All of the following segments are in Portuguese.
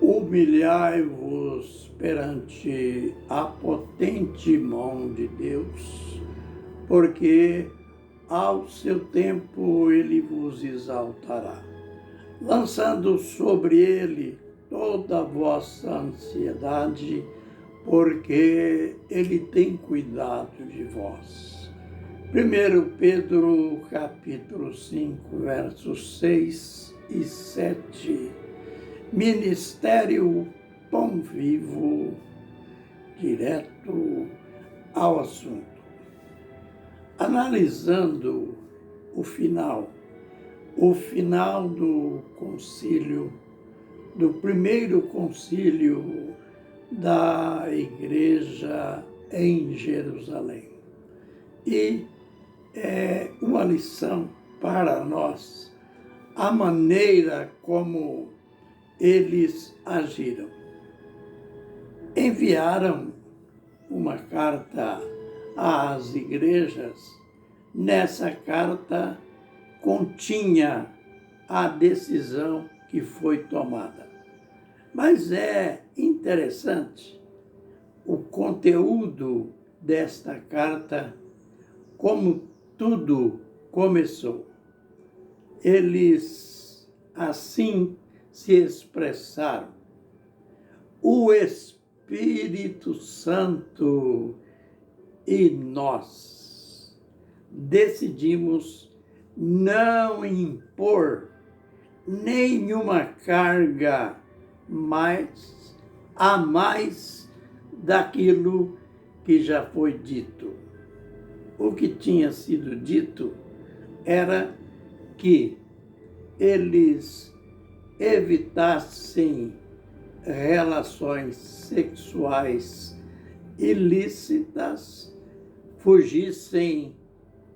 Humilhai-vos perante a potente mão de Deus, porque ao seu tempo ele vos exaltará, lançando sobre ele toda a vossa ansiedade, porque ele tem cuidado de vós. 1 Pedro, capítulo 5, versos 6 e 7. Ministério Pão Vivo, direto ao assunto. Analisando o final do concílio, do primeiro concílio da Igreja em Jerusalém. E é uma lição para nós a maneira como eles agiram. Enviaram uma carta às igrejas. Nessa carta continha a decisão que foi tomada. Mas é interessante o conteúdo desta carta, como tudo começou. Eles assim se expressaram: o Espírito Santo e nós decidimos não impor nenhuma carga a mais daquilo que já foi dito. O que tinha sido dito era que eles evitassem relações sexuais ilícitas, fugissem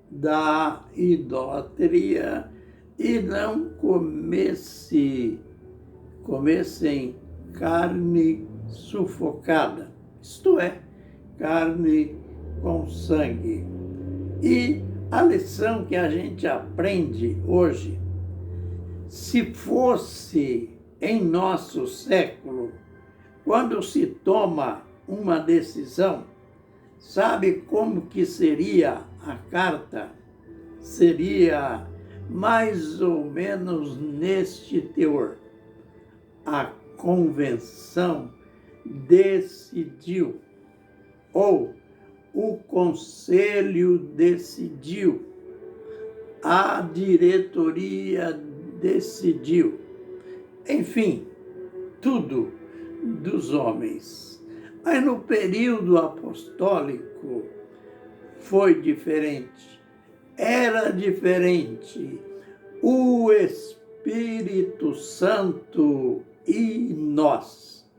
da idolatria e não comessem carne sufocada, isto é, carne com sangue. E a lição que a gente aprende hoje: se fosse em nosso século, quando se toma uma decisão, sabe como que seria a carta? Seria mais ou menos neste teor: a convenção decidiu, ou o conselho decidiu, a diretoria decidiu, enfim, tudo dos homens. Mas no período apostólico foi diferente, era diferente. O Espírito Santo e nós.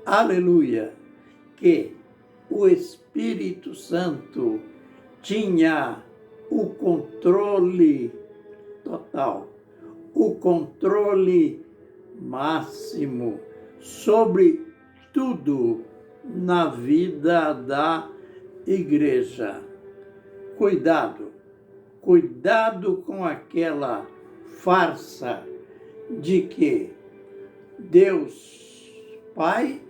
Aleluia! Que o Espírito Santo tinha o controle total, o controle máximo sobre tudo na vida da igreja. Cuidado com aquela farsa de que Deus Pai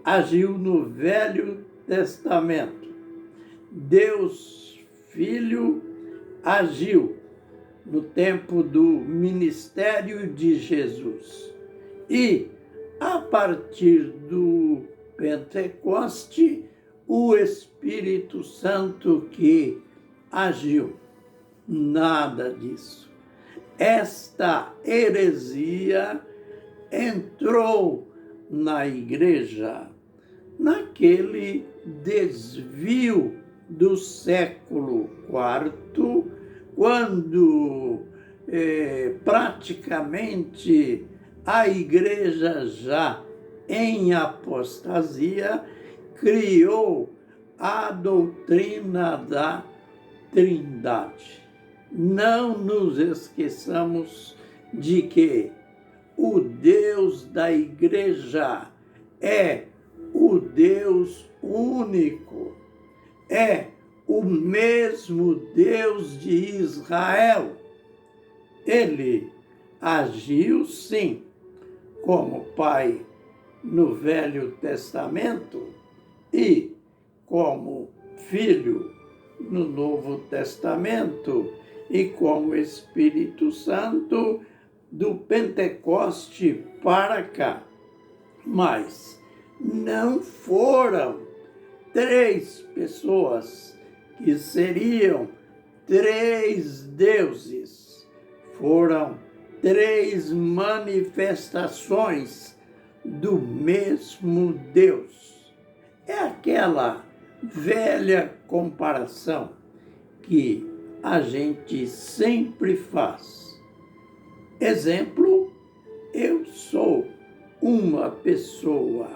agiu no Velho Testamento, Deus Filho agiu no tempo do ministério de Jesus. E, a partir do Pentecoste, o Espírito Santo que agiu. Nada disso. Esta heresia entrou na igreja naquele desvio do século IV, quando praticamente a igreja já em apostasia criou a doutrina da Trindade. Não nos esqueçamos de que o Deus da igreja é o Deus único, é o mesmo Deus de Israel. Ele agiu, sim, como Pai no Velho Testamento e como Filho no Novo Testamento e como Espírito Santo do Pentecoste para cá. Mas não foram 3 pessoas que seriam 3 deuses. Foram 3 manifestações do mesmo Deus. É aquela velha comparação que a gente sempre faz. Exemplo, eu sou uma pessoa.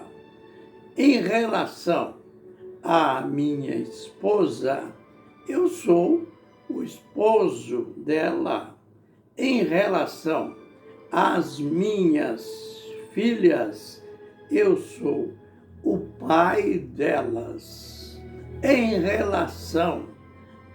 Em relação à minha esposa, eu sou o esposo dela. Em relação às minhas filhas, eu sou o pai delas. Em relação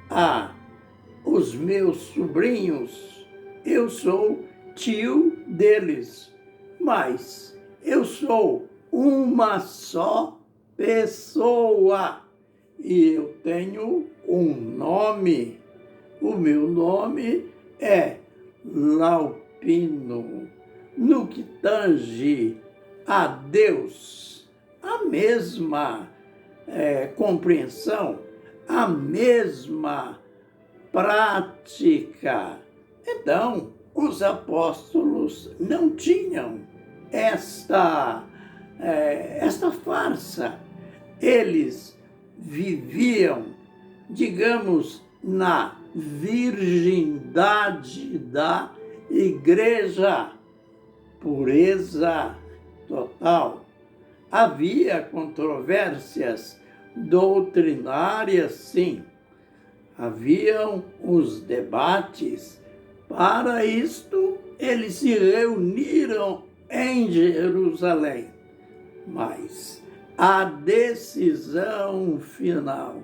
aos meus sobrinhos, eu sou tio deles. Mas eu sou uma só pessoa e eu tenho um nome. O meu nome é Laupino. No que tange a Deus, a mesma compreensão, a mesma prática. Então, os apóstolos não tinham esta farsa. Eles viviam, digamos, na virgindade da igreja, pureza total. Havia controvérsias doutrinárias, sim. Haviam os debates. Para isto, eles se reuniram em Jerusalém. Mas a decisão final,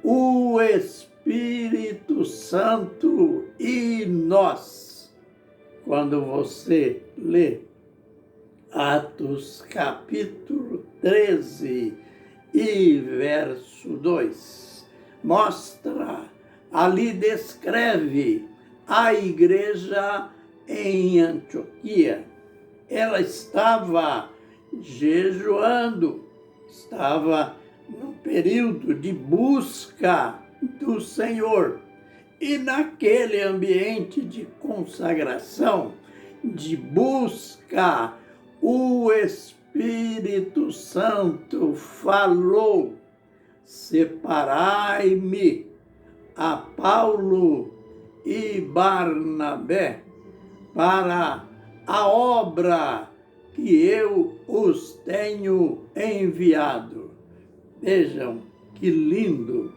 o Espírito Santo e nós, quando você lê Atos capítulo 13 e verso 2, mostra, ali descreve a igreja em Antioquia. Ela estava jejuando, estava num período de busca do Senhor. E naquele ambiente de consagração, de busca, o Espírito Santo falou: separai-me a Paulo e Barnabé para a obra que eu os tenho enviado. Vejam que lindo,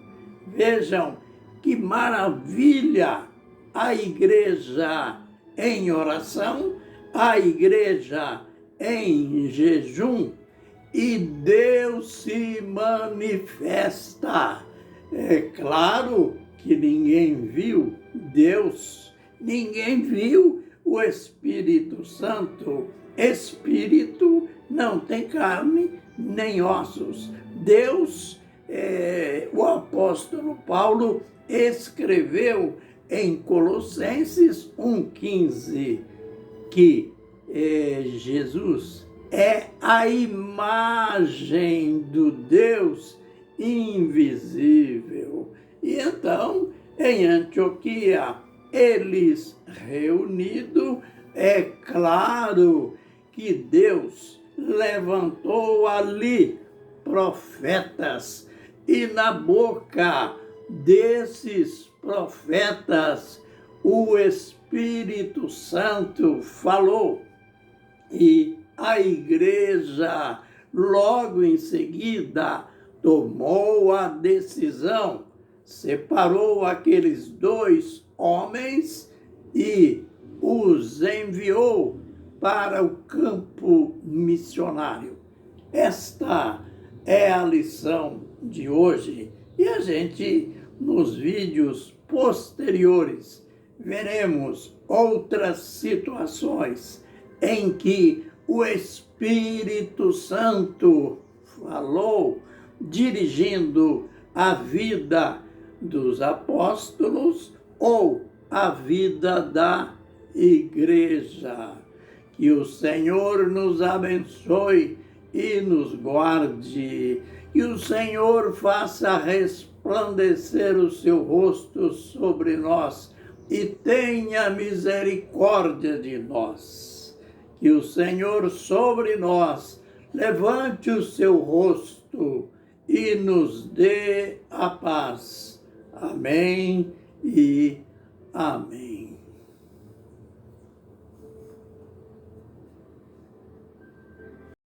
vejam que maravilha, a igreja em oração, a igreja em jejum, e Deus se manifesta. É claro que ninguém viu Deus, ninguém viu o Espírito Santo. Espírito não tem carne nem ossos. Deus, o apóstolo Paulo escreveu em Colossenses 1,15 que Jesus é a imagem do Deus invisível. E então, em Antioquia, eles reunidos, é claro que Deus levantou ali profetas, e na boca desses profetas o Espírito Santo falou. E a igreja, logo em seguida, tomou a decisão, separou aqueles 2 homens e os enviou para o campo missionário. Esta é a lição de hoje. E a gente, nos vídeos posteriores, veremos outras situações em que o Espírito Espírito Santo falou, dirigindo a vida dos apóstolos ou a vida da igreja. Que o Senhor nos abençoe e nos guarde. Que o Senhor faça resplandecer o seu rosto sobre nós e tenha misericórdia de nós. Que o Senhor sobre nós levante o seu rosto e nos dê a paz. Amém e amém.